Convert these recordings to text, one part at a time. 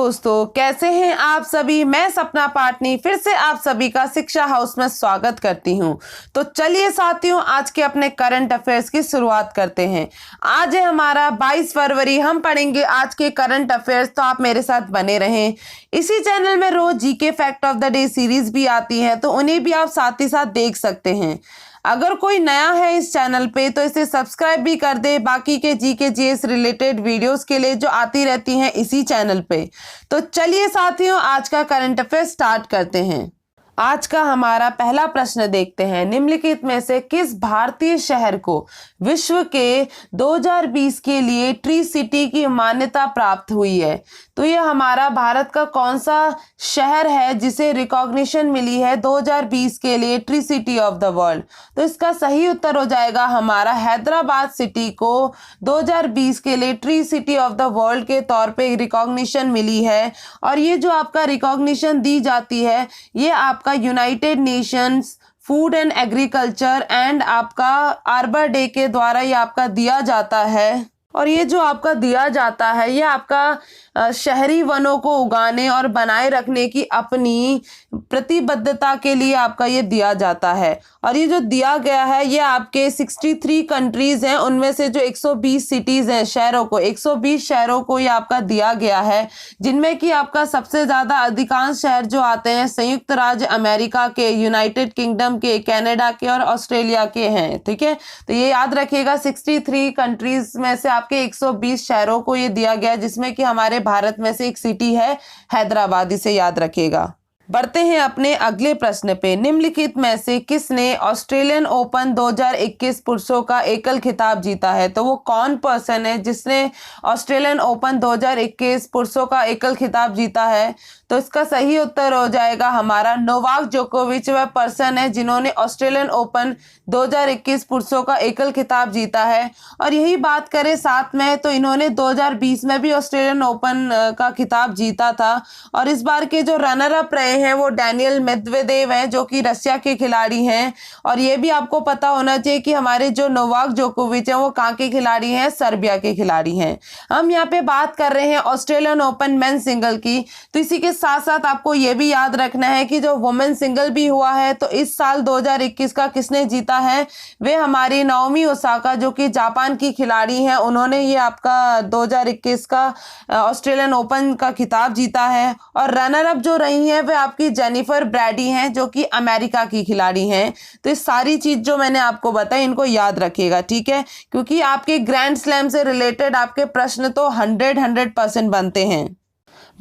दोस्तों, कैसे हैं आप सभी। मैं सपना पाटनी फिर से आप सभी का शिक्षा हाउस में स्वागत करती हूं। तो चलिए साथियों, आज के अपने करंट अफेयर्स की शुरुआत करते हैं। आज है हमारा 22 फरवरी। हम पढ़ेंगे आज के करंट अफेयर्स, तो आप मेरे साथ बने रहें। इसी चैनल में रोज GK fact of the day series भी आती है, तो उन्हें भी आप साथ ही साथ देख सकते हैं। अगर कोई नया है इस चैनल पे तो इसे सब्सक्राइब भी कर दे, बाकी के जीके जीएस रिलेटेड वीडियोस के लिए जो आती रहती हैं इसी चैनल पे। तो चलिए साथियों, आज का करंट अफेयर स्टार्ट करते हैं। आज का हमारा पहला प्रश्न देखते हैं। निम्नलिखित में से किस भारतीय शहर को विश्व के 2020 के लिए ट्री सिटी की मान्यता प्राप्त हुई है? तो ये हमारा भारत का कौन सा शहर है जिसे रिकॉग्निशन मिली है 2020 के लिए tree city of the world? तो इसका सही उत्तर हो जाएगा हमारा हैदराबाद सिटी को 2020 के लिए tree city of the world के तौर पे रिकॉग्निशन मिली है। और ये जो आपका रिकॉग्निशन दी जाती है, ये आपका United Nations food and agriculture and आपका आर्बर डे के द्वारा ये आपका दिया जाता है। और ये जो आपका दिया जाता है, ये आपका शहरी वनों को उगाने और बनाए रखने की अपनी प्रतिबद्धता के लिए आपका ये दिया जाता है। और ये जो दिया गया है, ये आपके 63 कंट्रीज हैं, उनमें से जो 120 सिटीज हैं, शहरों को 120 शहरों को ये आपका दिया गया है, जिनमें कि आपका सबसे ज़्यादा अधिकांश शहर जो आते हैं संयुक्त राज्य अमेरिका के, यूनाइटेड किंगडम के, कनाडा के और ऑस्ट्रेलिया के हैं। ठीक है, तो ये याद रखिएगा 63 कंट्रीज में से आपके 120 शहरों को ये दिया गया, जिसमें कि हमारे भारत में से एक सिटी है हैदराबाद, इसे याद रखिएगा। बढ़ते हैं अपने अगले प्रश्न पे। निम्नलिखित में से किसने ऑस्ट्रेलियन ओपन 2021 पुरुषों का एकल खिताब जीता है? तो वो कौन पर्सन है जिसने ऑस्ट्रेलियन ओपन 2021 पुरुषों का एकल खिताब जीता है? तो इसका सही उत्तर हो जाएगा हमारा नोवाक जोकोविच। वह पर्सन है जिन्होंने ऑस्ट्रेलियन ओपन 2021 पुरुषों का एकल खिताब जीता है। और यही बात करें साथ में, तो इन्होंने 2020 में भी ऑस्ट्रेलियन ओपन का खिताब जीता था। और इस बार के जो रनर अप रहे हैं वो डैनियल मेदवेदेव हैं, जो कि रशिया के खिलाड़ी हैं। और ये भी आपको पता होना चाहिए कि हमारे जो नोवाक जोकोविच हैं वो कहाँ के खिलाड़ी हैं? सर्बिया के खिलाड़ी हैं। हम यहाँ पे बात कर रहे हैं ऑस्ट्रेलियन ओपन मेन सिंगल की। तो इसी के साथ साथ आपको ये भी याद रखना है कि जो वुमेन सिंगल भी हुआ है, तो इस साल 2021 का किसने जीता है? वे हमारी नाओमी ओसाका, जो कि जापान की खिलाड़ी हैं, उन्होंने ये आपका 2021 का ऑस्ट्रेलियन ओपन का खिताब जीता है। और रनर अप जो रही हैं वे आपकी जेनिफर ब्रैडी हैं, जो कि अमेरिका की खिलाड़ी हैं। तो ये सारी चीज जो मैंने आपको बताई, इनको याद रखिएगा, ठीक है, क्योंकि आपके ग्रैंड स्लैम से रिलेटेड आपके प्रश्न तो 100% बनते हैं।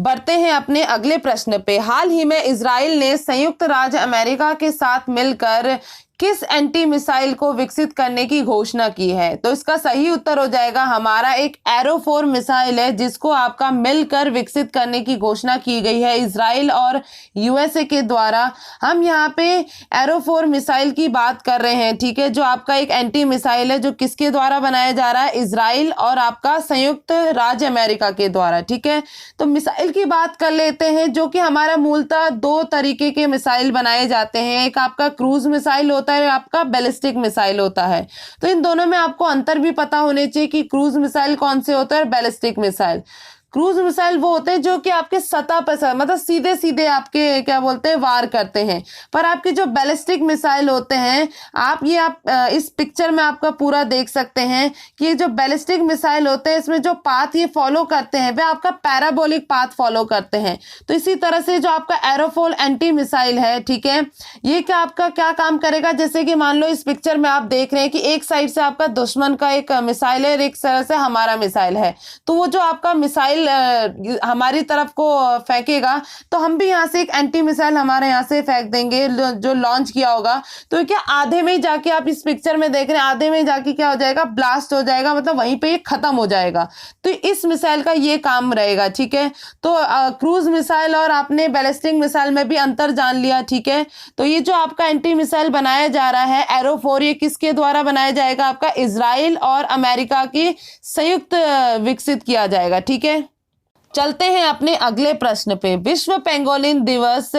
बढ़ते हैं अपने अगले प्रश्न पे। हाल ही में इजराइल ने संयुक्त राज्य अमेरिका के साथ मिलकर किस एंटी मिसाइल को विकसित करने की घोषणा की है? तो इसका सही उत्तर हो जाएगा हमारा एक एरो-4 मिसाइल है, जिसको आपका मिलकर विकसित करने की घोषणा की गई है इजराइल और यूएसए के द्वारा। हम यहाँ पे एरो-4 मिसाइल की बात कर रहे हैं, ठीक है, जो आपका एक एंटी मिसाइल है, जो किसके द्वारा बनाया जा रहा है? इजराइल और आपका संयुक्त राज्य अमेरिका के द्वारा। ठीक है, तो मिसाइल की बात कर लेते हैं, जो कि हमारा मूलतः 2 तरीके के मिसाइल बनाए जाते हैं। एक आपका क्रूज मिसाइल होता है, आपका बैलिस्टिक मिसाइल होता है। तो इन दोनों में आपको अंतर भी पता होने चाहिए कि क्रूज मिसाइल कौन से होता है और बैलिस्टिक मिसाइल। क्रूज मिसाइल वो होते हैं जो कि आपके सतह पर, मतलब सीधे सीधे आपके क्या बोलते हैं, वार करते हैं। पर आपके जो बैलिस्टिक मिसाइल होते हैं, आप इस पिक्चर में आपका पूरा देख सकते हैं कि ये जो बैलिस्टिक मिसाइल होते हैं, इसमें जो पाथ ये फॉलो करते हैं वे आपका पैराबोलिक पाथ फॉलो करते हैं। तो इसी तरह से जो आपका एरोफोल एंटी मिसाइल है, ठीक है, ये क्या काम करेगा? जैसे कि मान लो इस पिक्चर में आप देख रहे हैं कि एक साइड से आपका दुश्मन का एक मिसाइल है और एक तरह से हमारा मिसाइल है। तो वो जो आपका मिसाइल हमारी तरफ को फेंकेगा, तो हम भी यहाँ से एक एंटी मिसाइल हमारे यहाँ से फेंक देंगे जो लॉन्च किया होगा। तो क्या आधे में ही जाके, आप इस पिक्चर में देख रहे हैं, आधे में जाके क्या हो जाएगा? ब्लास्ट हो जाएगा, मतलब वहीं पे ये खत्म हो जाएगा। तो इस मिसाइल का ये काम रहेगा। ठीक है, तो क्रूज मिसाइल और आपने बैलिस्टिक मिसाइल में भी अंतर जान लिया। ठीक है, तो ये जो आपका एंटी मिसाइल बनाया जा रहा है एरो-4, ये किसके द्वारा बनाया जाएगा? आपका इजराइल और अमेरिका की संयुक्त विकसित किया जाएगा। ठीक है, चलते हैं अपने अगले प्रश्न पे। विश्व पेंगोलिन दिवस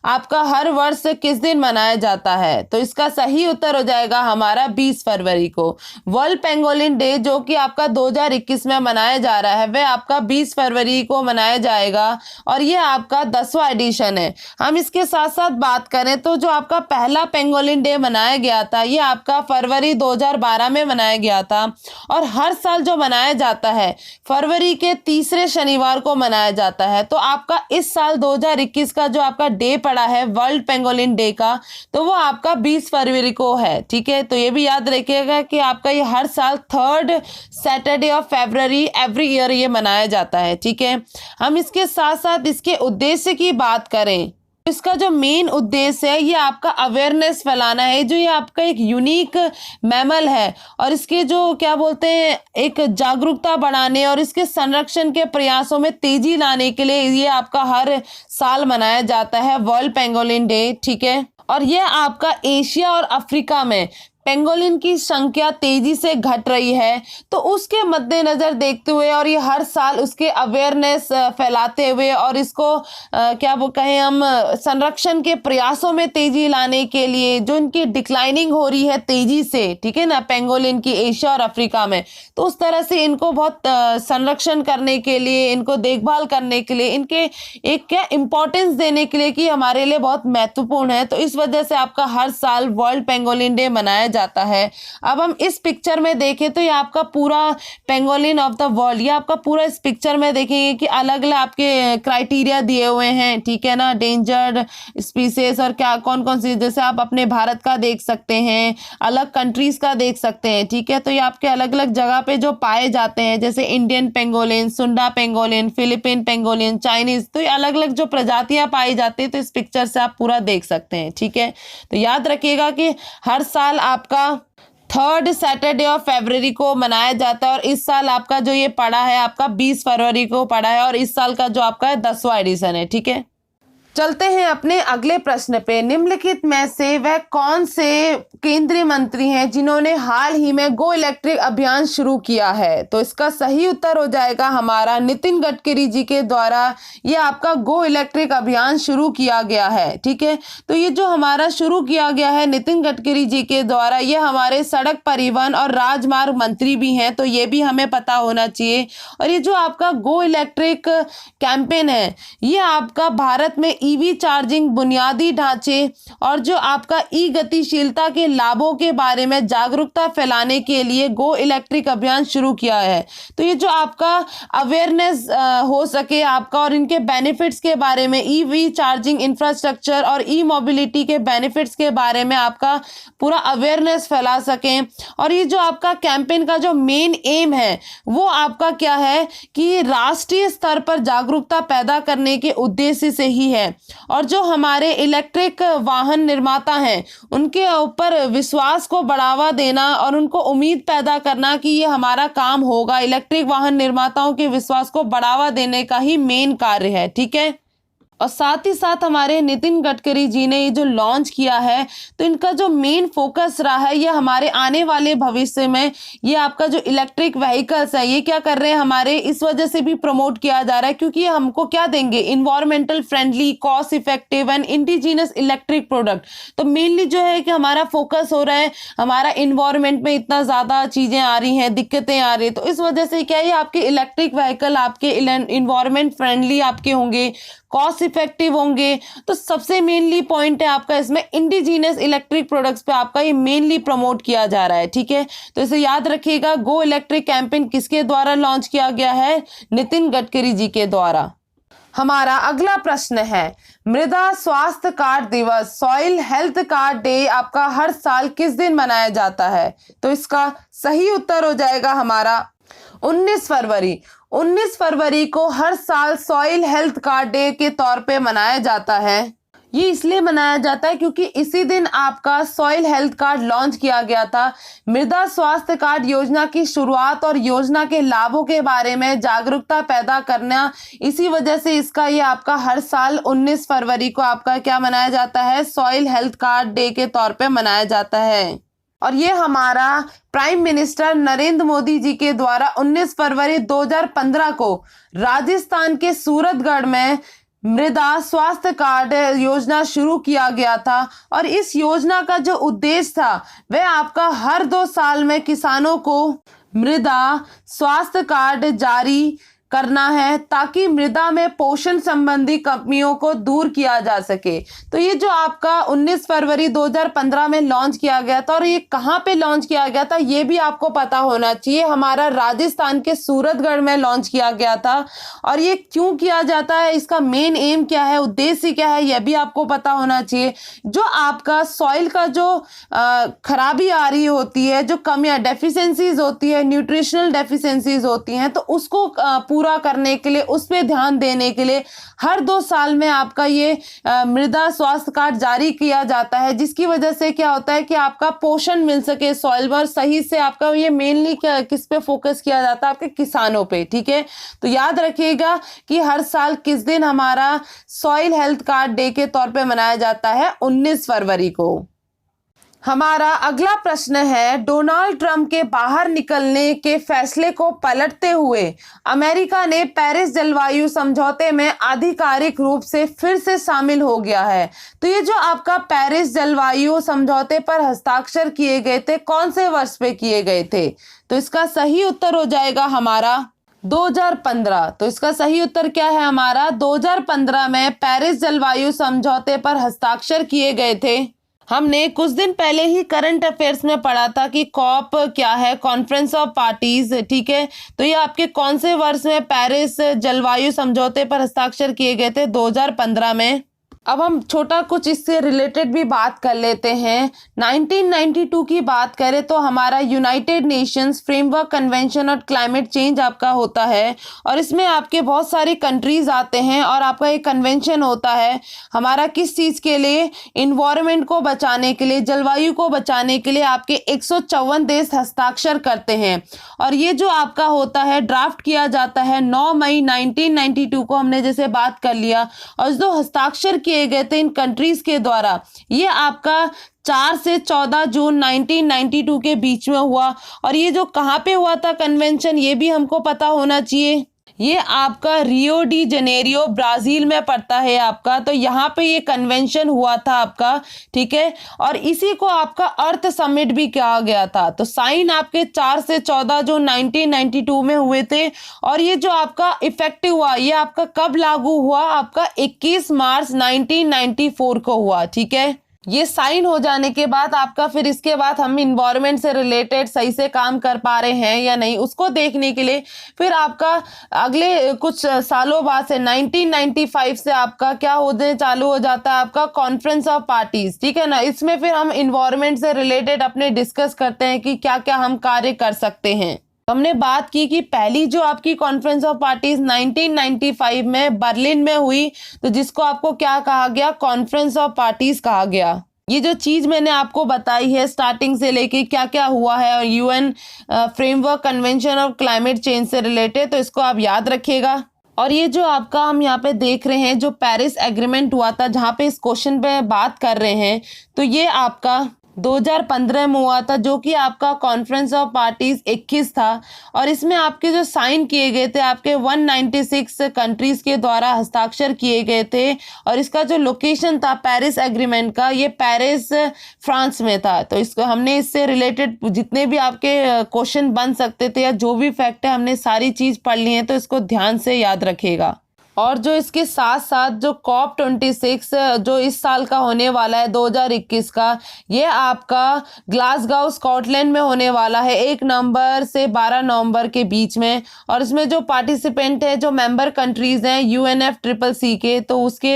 आपका हर वर्ष किस दिन मनाया जाता है? तो इसका सही उत्तर हो जाएगा हमारा 20 फरवरी को। वर्ल्ड पेंगोलिन डे जो कि आपका 2021 में मनाया जा रहा है वह आपका 20 फरवरी को मनाया जाएगा और ये आपका 10वां एडिशन है। हम इसके साथ साथ बात करें तो जो आपका पहला पेंगोलिन डे मनाया गया था ये आपका फरवरी 2012 में मनाया गया था और हर साल जो मनाया जाता है फरवरी के तीसरे शनिवार को मनाया जाता है। तो आपका इस साल 2021 का जो आपका डे पड़ा है वर्ल्ड पेंगोलिन डे का तो वो आपका 20 फरवरी को है। ठीक है, तो ये भी याद रखिएगा कि आपका ये हर साल 3rd Saturday of February every year ये मनाया जाता है। ठीक है, हम इसके साथ साथ इसके उद्देश्य की बात करें, इसका जो मेन उद्देश्य है ये आपका अवेयरनेस फैलाना है। जो ये आपका एक यूनिक मैमल है और इसके जो क्या बोलते हैं एक जागरूकता बढ़ाने और इसके संरक्षण के प्रयासों में तेजी लाने के लिए ये आपका हर साल मनाया जाता है वर्ल्ड पेंगोलिन डे। ठीक है, और ये आपका एशिया और अफ्रीका में पेंगोलिन की संख्या तेजी से घट रही है तो उसके मद्देनजर देखते हुए और ये हर साल उसके अवेयरनेस फैलाते हुए और इसको क्या वो कहें हम संरक्षण के प्रयासों में तेजी लाने के लिए जो इनकी डिक्लाइनिंग हो रही है तेजी से, ठीक है ना, पेंगोलिन की एशिया और अफ्रीका में, तो उस तरह से इनको बहुत संरक्षण करने के लिए, इनको देखभाल करने के लिए, इनके एक क्या इम्पोर्टेंस देने के लिए कि हमारे लिए बहुत महत्वपूर्ण है। तो इस वजह से आपका हर साल वर्ल्ड पेंगोलिन डे मनाया जाता है। अब हम इस पिक्चर में देखें तो ये आपका पूरा पेंगोलिन ऑफ द वर्ल्ड, ये आपका पूरा इस पिक्चर में देखेंगे कि अलग अलग आपके क्राइटेरिया दिए हुए हैं। ठीक है ना, डेंजर्ड स्पीसीज और क्या कौन कौन सी, जैसे आप अपने भारत का देख सकते हैं, अलग कंट्रीज का देख सकते हैं। ठीक है, तो ये आपके अलग अलग जगह पे जो पाए जाते हैं जैसे इंडियन पेंगोलिन, सुंडा पेंगोलिन, फिलीपीन पेंगोलिन, चाइनीज, तो ये अलग अलग जो प्रजातियां पाई जाती है तो इस पिक्चर से आप पूरा देख सकते हैं। ठीक है, तो याद रखिएगा कि हर साल आपका 3rd सैटरडे ऑफ फरवरी को मनाया जाता है और इस साल आपका जो ये पड़ा है आपका 20 फरवरी को पड़ा है और इस साल का जो आपका 10वां एडिशन है। ठीक है, चलते हैं अपने अगले प्रश्न पे। निम्नलिखित में से वह कौन से केंद्रीय मंत्री हैं जिन्होंने हाल ही में गो इलेक्ट्रिक अभियान शुरू किया है? तो इसका सही उत्तर हो जाएगा हमारा नितिन गडकरी जी के द्वारा ये आपका गो इलेक्ट्रिक अभियान शुरू किया गया है। ठीक है, तो ये जो हमारा शुरू किया गया है नितिन गडकरी जी के द्वारा, ये हमारे सड़क परिवहन और राजमार्ग मंत्री भी हैं, तो ये भी हमें पता होना चाहिए। और ये जो आपका गो इलेक्ट्रिक कैंपेन है ये आपका भारत में ईवी चार्जिंग, बुनियादी ढांचे और जो आपका ई गतिशीलता के लाभों के बारे में जागरूकता फैलाने के लिए गो इलेक्ट्रिक अभियान शुरू किया है। तो ये जो आपका अवेयरनेस हो सके आपका और इनके बेनिफिट्स के बारे में, ईवी चार्जिंग इंफ्रास्ट्रक्चर और ई मोबिलिटी के बेनिफिट्स के बारे में आपका पूरा अवेयरनेस फैला सकें। और ये जो आपका कैंपेन का जो मेन एम है वो आपका क्या है कि राष्ट्रीय स्तर पर जागरूकता पैदा करने के उद्देश्य से ही है और जो हमारे इलेक्ट्रिक वाहन निर्माता हैं उनके ऊपर विश्वास को बढ़ावा देना और उनको उम्मीद पैदा करना कि ये हमारा काम होगा। इलेक्ट्रिक वाहन निर्माताओं के विश्वास को बढ़ावा देने का ही मेन कार्य है। ठीक है, और साथ ही साथ हमारे नितिन गडकरी जी ने ये जो लॉन्च किया है तो इनका जो मेन फोकस रहा है ये हमारे आने वाले भविष्य में ये आपका जो इलेक्ट्रिक व्हीकल्स है ये क्या कर रहे हैं हमारे, इस वजह से भी प्रमोट किया जा रहा है क्योंकि ये हमको क्या देंगे, environmental friendly, cost effective and indigenous electric product. तो मेनली जो है कि हमारा फोकस हो रहा है, हमारा इन्वायरमेंट में इतना ज़्यादा चीज़ें आ रही हैं, दिक्कतें आ रही है, तो इस वजह से क्या है आपके इलेक्ट्रिक व्हीकल आपके इन्वायरमेंट फ्रेंडली आपके होंगे, कॉस्ट इफेक्टिव होंगे। तो सबसे मेनली पॉइंट है आपका इसमें इंडिजीनियस इलेक्ट्रिक प्रोडक्ट्स पे आपका ये मेनली प्रमोट किया जा रहा है। ठीक है, तो इसे याद रखिएगा, गो इलेक्ट्रिक कैंपेन किसके द्वारा लॉन्च किया गया है? नितिन गडकरी जी के द्वारा। हमारा अगला प्रश्न है, मृदा स्वास्थ्य कार्ड दिवस, सॉइल हेल्थ कार्ड डे आपका हर साल किस दिन मनाया जाता है? तो इसका सही उत्तर हो जाएगा हमारा 19 फरवरी। 19 फरवरी को हर साल सॉइल हेल्थ कार्ड डे के तौर पे मनाया जाता है। ये इसलिए मनाया जाता है क्योंकि इसी दिन आपका सॉइल हेल्थ कार्ड लॉन्च किया गया था। मृदा स्वास्थ्य कार्ड योजना की शुरुआत और योजना के लाभों के बारे में जागरूकता पैदा करना, इसी वजह से इसका ये आपका हर साल 19 फरवरी को आपका क्या मनाया जाता है? सॉइल हेल्थ कार्ड डे के तौर पे मनाया जाता है। और ये हमारा प्राइम मिनिस्टर नरेंद्र मोदी जी के द्वारा 19 फरवरी 2015 को राजस्थान के सूरतगढ़ में मृदा स्वास्थ्य कार्ड योजना शुरू किया गया था। और इस योजना का जो उद्देश्य था वह आपका हर 2 साल में किसानों को मृदा स्वास्थ्य कार्ड जारी करना है, ताकि मृदा में पोषण संबंधी कमियों को दूर किया जा सके। तो ये जो आपका 19 फरवरी 2015 में लॉन्च किया गया था, और ये कहाँ पे लॉन्च किया गया था ये भी आपको पता होना चाहिए। हमारा राजस्थान के सूरतगढ़ में लॉन्च किया गया था। और ये क्यों किया जाता है, इसका मेन एम क्या है, उद्देश्य क्या है, यह भी आपको पता होना चाहिए। जो आपका सॉइल का जो खराबी आ रही होती है, जो कमियां डेफिशिएंसीज होती है, न्यूट्रिशनल डेफिशिएंसीज होती हैं, तो उसको पूरा करने के लिए, उस पर ध्यान देने के लिए हर 2 साल में आपका ये मृदा स्वास्थ्य कार्ड जारी किया जाता है, जिसकी वजह से क्या होता है कि आपका पोषण मिल सके सॉइल पर सही से। आपका ये मेनली किस पे फोकस किया जाता है, आपके किसानों पे, ठीक है। तो याद रखिएगा कि हर साल किस दिन हमारा सॉइल हेल्थ कार्ड डे के तौर पे मनाया जाता है, 19 फरवरी को। हमारा अगला प्रश्न है, डोनाल्ड ट्रंप के बाहर निकलने के फैसले को पलटते हुए अमेरिका ने पेरिस जलवायु समझौते में आधिकारिक रूप से फिर से शामिल हो गया है। तो ये जो आपका पेरिस जलवायु समझौते पर हस्ताक्षर किए गए थे, कौन से वर्ष पे किए गए थे? तो इसका सही उत्तर हो जाएगा हमारा 2015। तो इसका सही उत्तर क्या है हमारा? 2015 में पेरिस जलवायु समझौते पर हस्ताक्षर किए गए थे। हमने कुछ दिन पहले ही करंट अफेयर्स में पढ़ा था कि कॉप क्या है, कॉन्फ्रेंस ऑफ पार्टीज, ठीक है। तो ये आपके कौन से वर्ष में पेरिस जलवायु समझौते पर हस्ताक्षर किए गए थे? 2015 में। अब हम छोटा कुछ इससे रिलेटेड भी बात कर लेते हैं। 1992 की बात करें तो हमारा United Nations framework convention on climate change आपका होता है, और इसमें आपके बहुत सारी कंट्रीज आते हैं, और आपका एक कन्वेंशन होता है हमारा किस चीज़ के लिए, इन्वायरमेंट को बचाने के लिए, जलवायु को बचाने के लिए आपके 154 देश हस्ताक्षर करते हैं। और ये जो आपका होता है ड्राफ्ट किया जाता है 9 मई 1992 को, हमने जैसे बात कर लिया। और जो हस्ताक्षर किए गए थे इन कंट्रीज के द्वारा, ये आपका 4 से 14 जून 1992 के बीच में हुआ। और ये जो कहाँ पे हुआ था कन्वेंशन, ये भी हमको पता होना चाहिए। ये आपका रियो डी जनेरियो ब्राजील में पड़ता है आपका। तो यहाँ पे ये कन्वेंशन हुआ था आपका, ठीक है। और इसी को आपका अर्थ समिट भी कहा गया था। तो साइन आपके 4 से 14 जून 1992 में हुए थे। और ये जो आपका इफेक्टिव हुआ, ये आपका कब लागू हुआ? आपका 21 मार्च 1994 को हुआ, ठीक है। ये साइन हो जाने के बाद आपका फिर इसके बाद हम इन्वायरमेंट से रिलेटेड सही से काम कर पा रहे हैं या नहीं, उसको देखने के लिए फिर आपका अगले कुछ सालों बाद से 1995 से आपका क्या होने चालू हो जाता है, आपका कॉन्फ्रेंस ऑफ पार्टीज, ठीक है ना। इसमें फिर हम इन्वायरमेंट से रिलेटेड अपने डिस्कस करते हैं कि क्या क्या हम कार्य कर सकते हैं। हमने बात की कि पहली जो आपकी कॉन्फ्रेंस ऑफ पार्टीज 1995 में बर्लिन में हुई, तो जिसको आपको क्या कहा गया? कॉन्फ्रेंस ऑफ पार्टीज कहा गया। ये जो चीज मैंने आपको बताई है स्टार्टिंग से लेके क्या क्या हुआ है, और UN framework convention of climate change से रिलेटेड, तो इसको आप याद रखिएगा। और ये जो आपका हम यहाँ पे देख रहे हैं जो पेरिस एग्रीमेंट हुआ था, जहाँ पे इस क्वेश्चन पे बात कर रहे हैं, तो ये आपका 2015 में हुआ था, जो कि आपका कॉन्फ्रेंस ऑफ पार्टीज 21 था। और इसमें आपके जो साइन किए गए थे आपके 196 कंट्रीज के द्वारा हस्ताक्षर किए गए थे। और इसका जो लोकेशन था पेरिस एग्रीमेंट का, ये पेरिस फ्रांस में था। तो इसको हमने इससे रिलेटेड जितने भी आपके क्वेश्चन बन सकते थे या जो भी फैक्ट है, हमने सारी चीज़ पढ़ ली है, तो इसको ध्यान से याद रखिएगा। और जो इसके साथ साथ जो COP26 जो इस साल का होने वाला है 2021 का, ये आपका ग्लासगो स्कॉटलैंड में होने वाला है 1 नवंबर से 12 नवंबर के बीच में। और इसमें जो पार्टिसिपेंट है, जो मेंबर कंट्रीज हैं UNFCCC के, तो उसके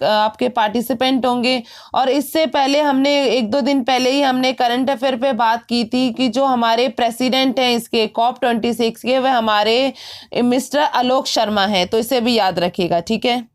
आपके पार्टिसिपेंट होंगे। और इससे पहले हमने 1-2 दिन पहले ही हमने करंट अफेयर पे बात की थी कि जो हमारे प्रेसिडेंट हैं इसके COP26 के, वह हमारे मिस्टर आलोक शर्मा हैं। तो इसे भी याद रखिएगा, ठीक है।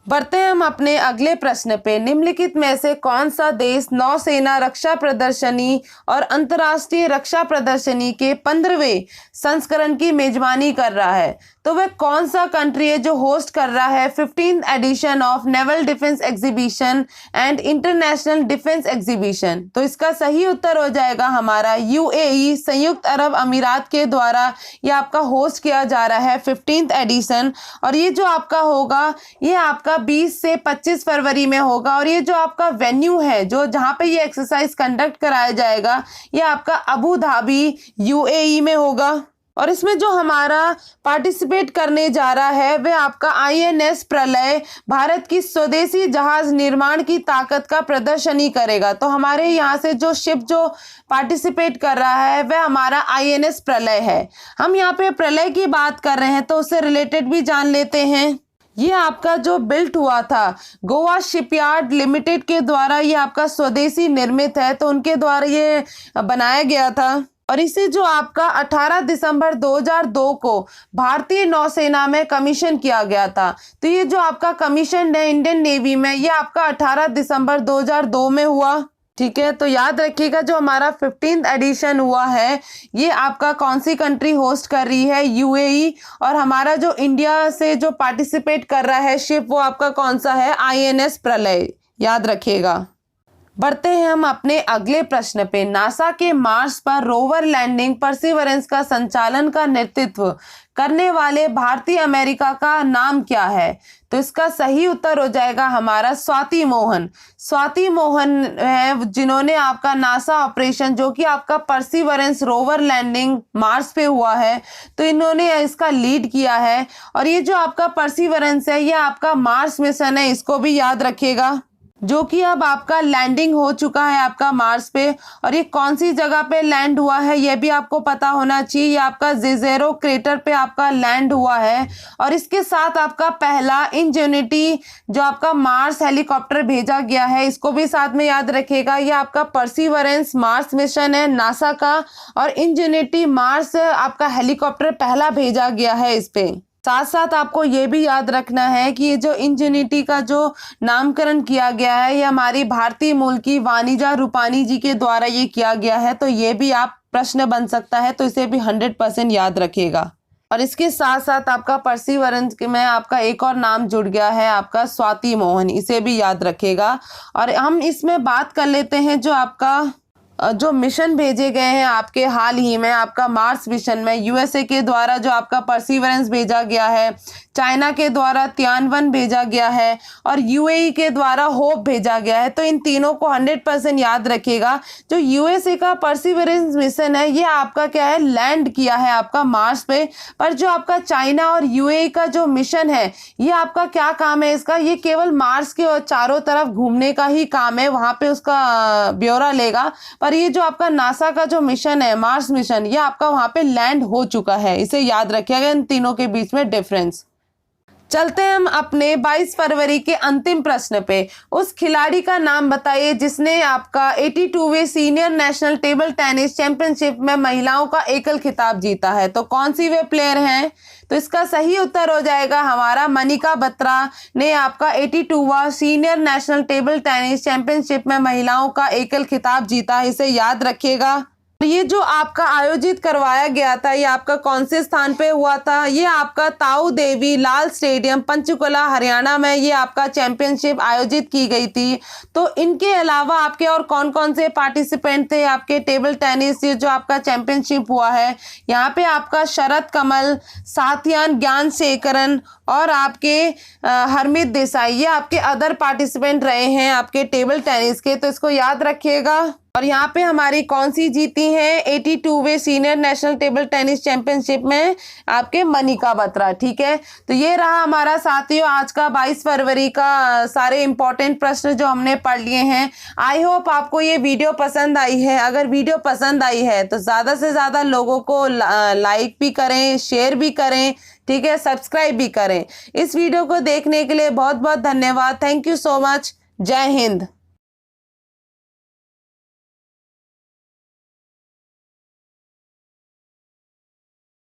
बढ़ते हैं हम अपने अगले प्रश्न पे। निम्नलिखित में से कौन सा देश नौसेना रक्षा प्रदर्शनी और अंतर्राष्ट्रीय रक्षा प्रदर्शनी के 15वें संस्करण की मेजबानी कर रहा है? तो वह कौन सा कंट्री है जो होस्ट कर रहा है 15th edition of naval defence exhibition and international defence exhibition. तो इसका सही उत्तर हो जाएगा हमारा यूएई, संयुक्त अरब अमीरात के द्वारा ये आपका होस्ट किया जा रहा है 15th एडिशन। और ये जो आपका होगा ये आपका 20 से 25 फरवरी में होगा। और ये जो आपका वेन्यू है जो जहाँ पे ये एक्सरसाइज कंडक्ट कराया जाएगा ये आपका अबू धाबी यूएई में होगा। और इसमें जो हमारा पार्टिसिपेट करने जा रहा है वह आपका आईएनएस प्रलय भारत की स्वदेशी जहाज निर्माण की ताकत का प्रदर्शनी करेगा। तो हमारे यहाँ से जो शिप जो पार्टिसिपेट कर रहा है वह हमारा आईएनएस प्रलय है। हम यहाँ पे प्रलय की बात कर रहे हैं तो उससे रिलेटेड भी जान लेते हैं। ये आपका जो बिल्ट हुआ था गोवा शिपयार्ड लिमिटेड के द्वारा, ये आपका स्वदेशी निर्मित है तो उनके द्वारा ये बनाया गया था। और इसे जो आपका 18 दिसंबर 2002 को भारतीय नौसेना में कमीशन किया गया था। तो ये जो आपका कमीशन है इंडियन नेवी में ये आपका 18 दिसंबर 2002 में हुआ। ठीक है, तो याद रखिएगा जो हमारा 15th एडिशन हुआ है ये आपका कौन सी कंट्री होस्ट कर रही है, यूएई। और हमारा जो इंडिया से जो पार्टिसिपेट कर रहा है शिप वो आपका कौन सा है, आईएनएस प्रलय, याद रखिएगा। बढ़ते हैं हम अपने अगले प्रश्न पे। नासा के मार्स पर रोवर लैंडिंग परसिवरेंस का संचालन का नेतृत्व करने वाले भारतीय अमेरिका का नाम क्या है? तो इसका सही उत्तर हो जाएगा हमारा स्वाति मोहन। स्वाति मोहन है जिन्होंने आपका नासा ऑपरेशन जो कि आपका परसिवरेंस रोवर लैंडिंग मार्स पे हुआ है तो इन्होंने इसका लीड किया है। और ये जो आपका परसिवरेंस है ये आपका मार्स मिशन है, इसको भी याद रखिएगा, जो कि अब आपका लैंडिंग हो चुका है आपका मार्स पे। और ये कौन सी जगह पे लैंड हुआ है ये भी आपको पता होना चाहिए, ये आपका जेजेरो क्रेटर पे आपका लैंड हुआ है। और इसके साथ आपका पहला इंजेन्युटी जो आपका मार्स हेलीकॉप्टर भेजा गया है इसको भी साथ में याद रखिएगा। ये आपका परसिवरेंस मार्स मिशन है नासा का और इंजेन्युटी मार्स आपका हेलीकॉप्टर पहला भेजा गया है इस पे। साथ साथ आपको ये भी याद रखना है कि ये जो इंजेन्युटी का जो नामकरण किया गया है ये हमारी भारतीय मूल की वानिजा रूपानी जी के द्वारा ये किया गया है। तो ये भी आप प्रश्न बन सकता है तो इसे भी 100% याद रखिएगा। और इसके साथ साथ आपका परसिवरेंस में आपका एक और नाम जुड़ गया है आपका स्वाति मोहन, इसे भी याद रखिएगा। और हम इसमें बात कर लेते हैं जो आपका जो मिशन भेजे गए हैं आपके हाल ही में आपका मार्स मिशन में यूएसए के द्वारा जो आपका परसिवरेंस भेजा गया है, चाइना के द्वारा तियानवन भेजा गया है और यूएई के द्वारा होप भेजा गया है। तो इन तीनों को 100% याद रखिएगा। जो यूएसए का परसिवरेंस मिशन है ये आपका क्या है, लैंड किया है आपका मार्स पे। पर जो आपका चाइना और यूएई का जो मिशन है ये आपका क्या काम है इसका, ये केवल मार्स के चारों तरफ घूमने का ही काम है, वहां पे उसका ब्यौरा लेगा। पर ये जो आपका नासा का जो मिशन है मार्स मिशन ये आपका वहां पे लैंड हो चुका है, इसे याद रखिएगा इन तीनों के बीच में डिफरेंस। चलते हैं हम अपने 22 फरवरी के अंतिम प्रश्न पे। उस खिलाड़ी का नाम बताइए जिसने आपका 82वें senior national table tennis championship में महिलाओं का एकल खिताब जीता है। तो कौन सी वे प्लेयर हैं? तो इसका सही उत्तर हो जाएगा हमारा मनिका बत्रा ने आपका 82वां senior national table tennis championship में महिलाओं का एकल खिताब जीता है, इसे याद रखिएगा। ये जो आपका आयोजित करवाया गया था ये आपका कौन से स्थान पे हुआ था? ये आपका ताऊ देवी लाल स्टेडियम पंचकुला हरियाणा में ये आपका चैंपियनशिप आयोजित की गई थी। तो इनके अलावा आपके और कौन कौन से पार्टिसिपेंट थे आपके टेबल टेनिस ये जो आपका चैंपियनशिप हुआ है? यहाँ पे आपका शरद कमल, साथियान ज्ञानशेखरन और आपके हरमीत देसाई ये आपके अदर पार्टिसिपेंट रहे हैं आपके टेबल टेनिस के, तो इसको याद रखिएगा। और यहाँ पे हमारी कौन सी जीती है 82वें senior national table tennis championship में आपके मनिका बत्रा। ठीक है, तो ये रहा हमारा साथियों आज का 22 फरवरी का सारे इंपॉर्टेंट प्रश्न जो हमने पढ़ लिए हैं। आई होप आपको ये वीडियो पसंद आई है। अगर वीडियो पसंद आई है तो ज़्यादा से ज़्यादा लोगों को लाइक भी करें, शेयर भी करें, ठीक है, सब्सक्राइब भी करें। इस वीडियो को देखने के लिए बहुत बहुत धन्यवाद। Thank you so much. जय हिंद।